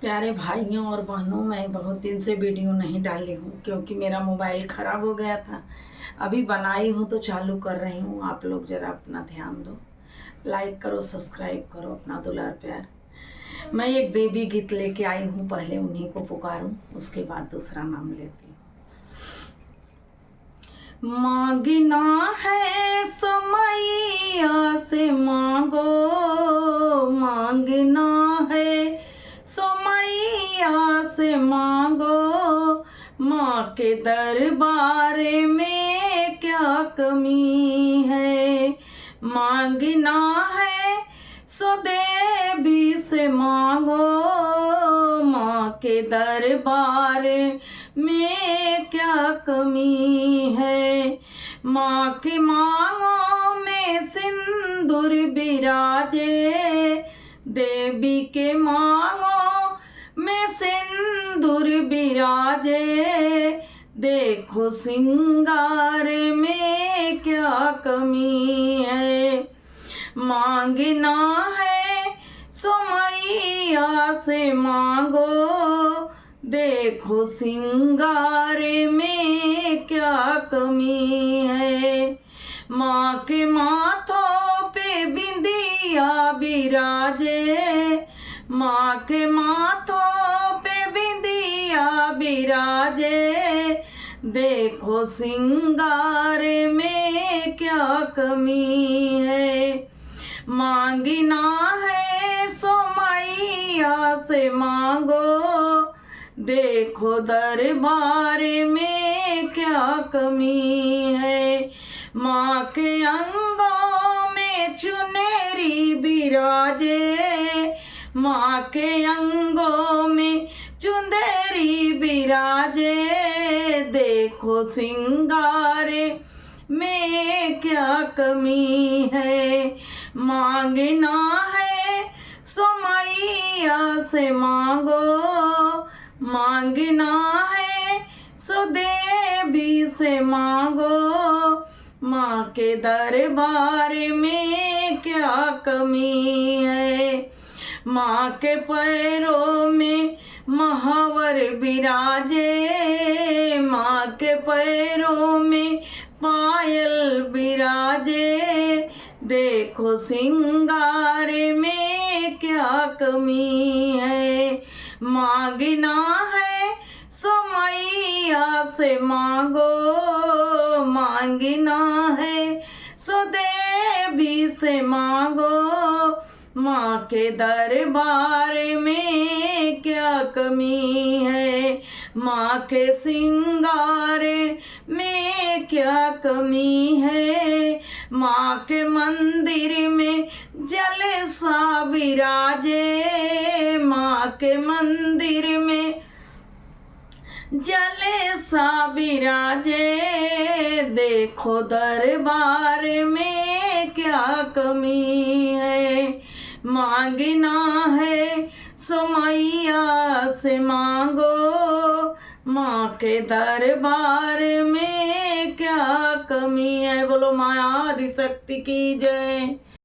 प्यारे भाइयों और बहनों, मैं बहुत दिन से वीडियो नहीं डाली हूँ क्योंकि मेरा मोबाइल ख़राब हो गया था। अभी बनाई हूँ तो चालू कर रही हूँ। आप लोग ज़रा अपना ध्यान दो, लाइक करो, सब्सक्राइब करो, अपना दुलार प्यार। मैं एक देवी गीत लेके आई हूँ, पहले उन्हीं को पुकारूँ, उसके बाद दूसरा नाम लेती हूँ। मांगना है समैया से मांगो, मांगना है समैया से मांगो, माँ के दरबार में क्या कमी है। मांगना है सो देवी से मांगो, माँ के दरबार में क्या कमी है। माँ के मांगों में सिंदूर बिराजे, देवी के मांगों में सिंदूर बिराजे, देखो सिंगार में क्या कमी है। मांगना है सो मैया से मांगो, देखो सिंगार में क्या कमी है। माँ के माथों पे बिंदिया बिराजे, माँ के माथों पे बिंदिया बिराजे, देखो सिंगार में क्या कमी है। मांगना है सो मैया से मांगो, देखो दरबार में क्या कमी है। माँ के अंगों में चुनरी बिराजे, माँ के अंगों में चुंदरी बिराजे, देखो सिंगार में क्या कमी है। मांगना है सो मैया से मांगो, मांगना है सो देवी से मांगो, माँ के दरबार में क्या कमी है। माँ के पैरों में महावर बिराजे, माँ के पैरों में पायल बिराजे, देखो सिंगार में क्या कमी है। मांगना है सो मैया से मांगो, मांगना है सो देवी से मांगो, माँ के दरबार में क्या कमी है। माँ के सिंगार में क्या कमी है। माँ के मंदिर में जलसा बिराजे, माँ के मंदिर में जलसा बिराजे, देखो दरबार में क्या कमी है। मांगना है सो मैया से मांगो, माँ के दरबार में क्या कमी है। बोलो माँ आदिशक्ति की जय।